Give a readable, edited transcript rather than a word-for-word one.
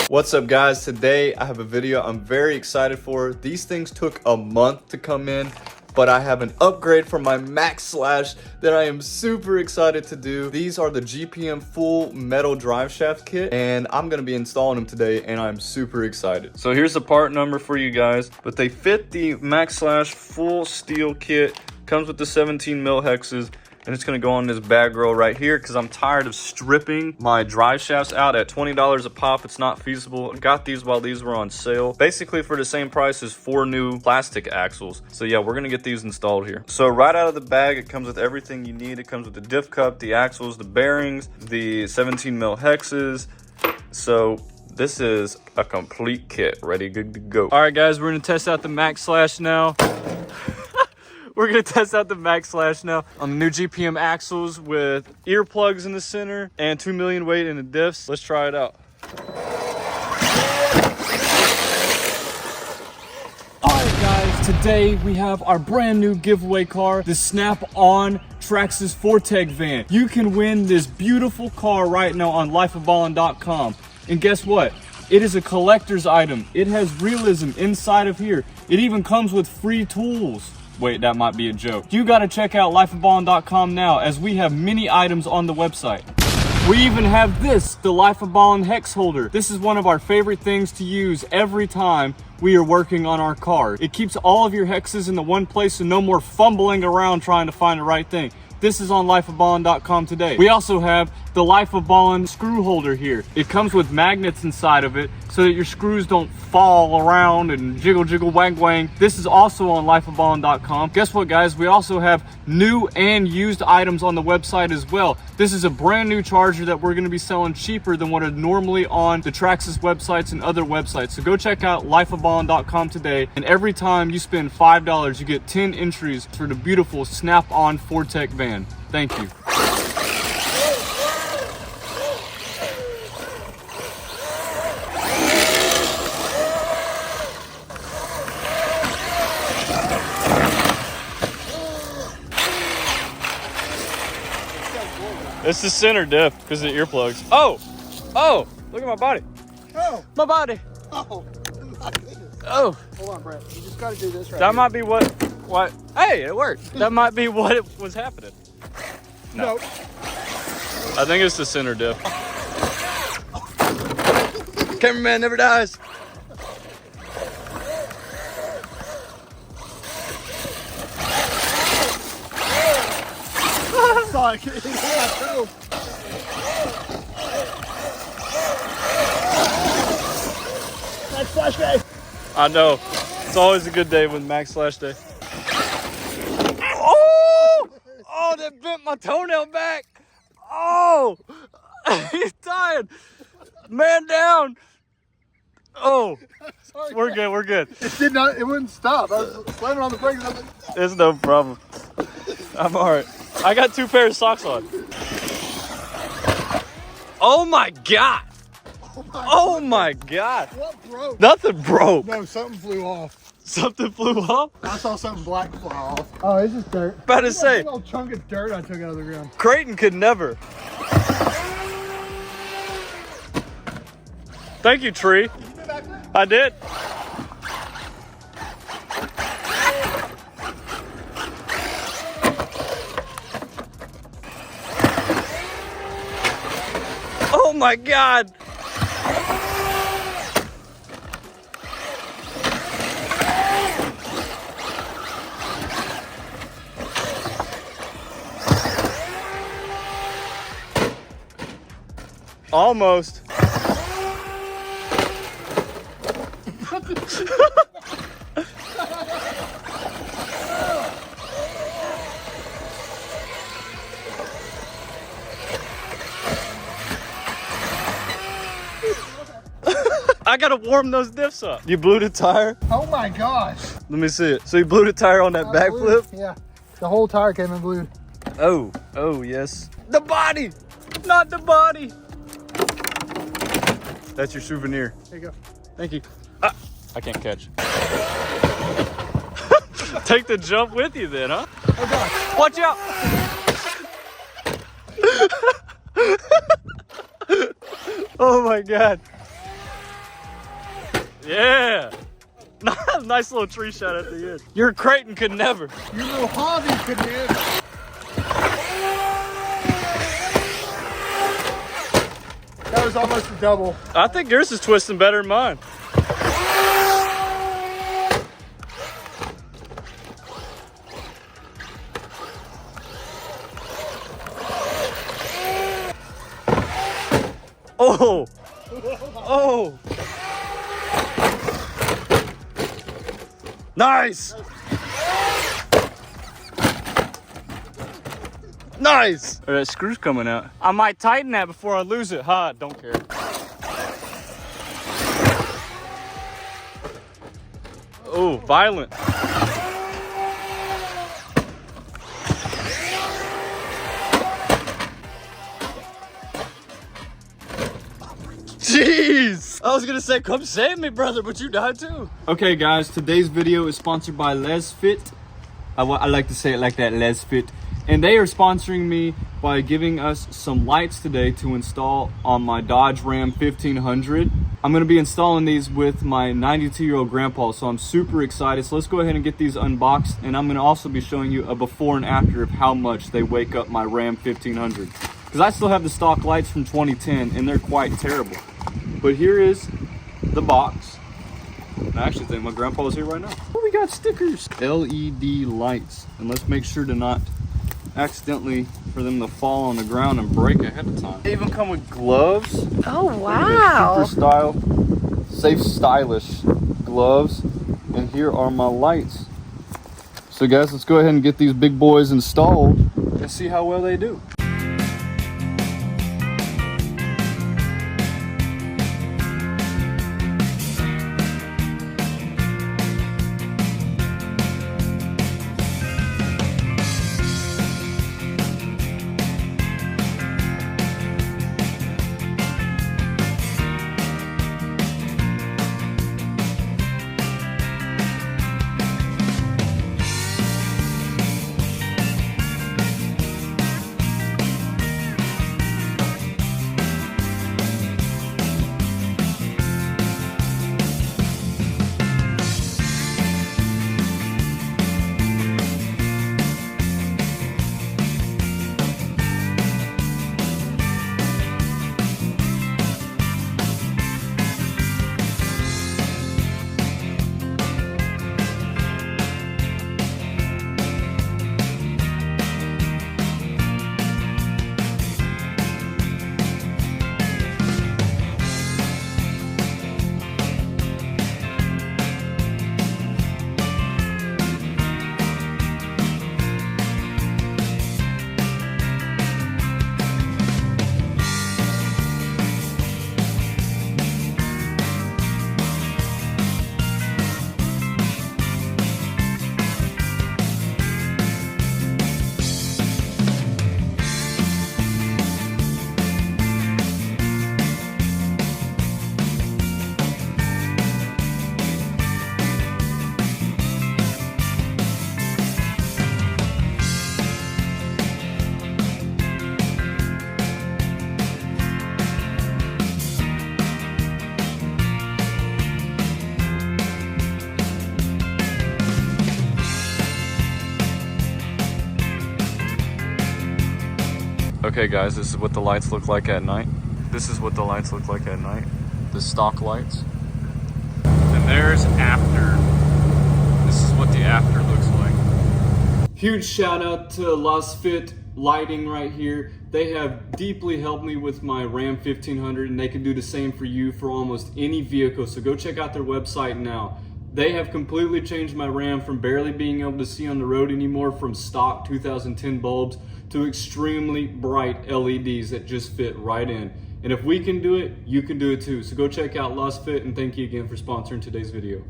What's up guys? Today I have a video I'm very excited for. These things took a month to come in, but I have an upgrade for my Maxx Slash that I am super excited to do. These are the GPM full metal drive shaft kit, and I'm gonna be installing them today, and I'm super excited. So here's the part number for you guys, but they fit the Maxx Slash full steel kit. Comes with the 17 mil hexes, and it's gonna go on this bag roll right here because I'm tired of stripping my drive shafts out at $20 a pop. It's not feasible. I got these while these were on sale, basically for the same price as 4 new plastic axles. So yeah, we're gonna get these installed here. So right out of the bag, it comes with everything you need. It comes with the diff cup, the axles, the bearings, the 17 mil hexes. So this is a complete kit, ready, good to go. All right guys, we're gonna test out the Maxx Slash now. We're gonna test out the Maxx Slash now on the new GPM axles with earplugs in the center and 2 million weight in the diffs. Let's try it out. All right guys, today we have our brand new giveaway car, the Snap-on Traxxas Fortec van. You can win this beautiful car right now on lifeofballin.com. And guess what? It is a collector's item. It has realism inside of here. It even comes with free tools. Wait, that might be a joke. You gotta check out lifeofballin.com now, as we have many items on the website. We even have this, the Life of Ballin hex holder. This is one of our favorite things to use every time we are working on our car. It keeps all of your hexes in the one place, so no more fumbling around trying to find the right thing. This is on lifeofballin.com today. We also have the Life of Ballin screw holder here. It comes with magnets inside of it so that your screws don't fall around and jiggle, jiggle, wang, wang. This is also on lifeofballin.com. Guess what, guys? We also have new and used items on the website as well. This is a brand new charger that we're gonna be selling cheaper than what are normally on the Traxxas websites and other websites. So go check out lifeofballin.com today. And every time you spend $5, you get 10 entries for the beautiful Snap-on Fortec van. Thank you. It's the center diff because of the earplugs. Oh, look at my body. Oh, my body. Oh, my goodness. Oh. Hold on, Brett. You just got to do this right. That might be what. Hey, it worked. That might be what it was happening. No. Nope. I think it's the center diff. Cameraman never dies. Sorry. Maxx Slash day. I know. It's always a good day with Maxx Slash day. Oh, that bent my toenail back. Oh, he's dying. Man down. Oh, Sorry, we're good. We're good. It wouldn't stop. I was slamming on the brakes. And I was like, It's no problem. I'm all right. I got 2 pairs of socks on. Oh my God. Oh my God. what broke? Nothing broke. No, something flew off. Something flew off. I saw something black fly off. Oh, it's just dirt. About to say. A big old chunk of dirt I took out of the ground. Creighton could never. Thank you, tree. You been back there? I did. Oh my God. Almost. I gotta warm those diffs up. You blew the tire? Oh my gosh. Let me see it. So you blew the tire on that backflip? Yeah. The whole tire came in blue. Oh yes. The body, not the body. That's your souvenir. There you go. Thank you. I can't catch. Take the jump with you then, huh? Oh God. Watch out. Oh my God. Yeah. Nice little tree shot at the end. Your Creighton could never. You little hobby could never. That was almost a double. I think yours is twisting better than mine. Oh! Oh! Nice! Nice! Oh, that screw's coming out. I might tighten that before I lose it. Ha, don't care. Oh, violent. Jeez! I was gonna say, come save me, brother, but you died too. Okay, guys, today's video is sponsored by LesFit. I like to say it like that, LesFit. And they are sponsoring me by giving us some lights today to install on my Dodge Ram 1500. I'm gonna be installing these with my 92-year-old grandpa, so I'm super excited. So let's go ahead and get these unboxed, and I'm gonna also be showing you a before and after of how much they wake up my Ram 1500. Because I still have the stock lights from 2010, and they're quite terrible. But here is the box. I actually think my grandpa is here right now. Oh, we got stickers. LED lights. And let's make sure to not accidentally for them to fall on the ground and break ahead of time. They even come with gloves. Oh, wow. Super style, safe, stylish gloves. And here are my lights. So guys, let's go ahead and get these big boys installed and see how well they do. Okay guys, this is what the lights look like at night. This is what the lights look like at night. The stock lights. And there's after. This is what the after looks like. Huge shout out to LesFit Lighting right here. They have deeply helped me with my Ram 1500, and they can do the same for you for almost any vehicle. So go check out their website now. They have completely changed my Ram from barely being able to see on the road anymore from stock 2010 bulbs to extremely bright LEDs that just fit right in. And if we can do it, you can do it too. So go check out LesFit, and thank you again for sponsoring today's video.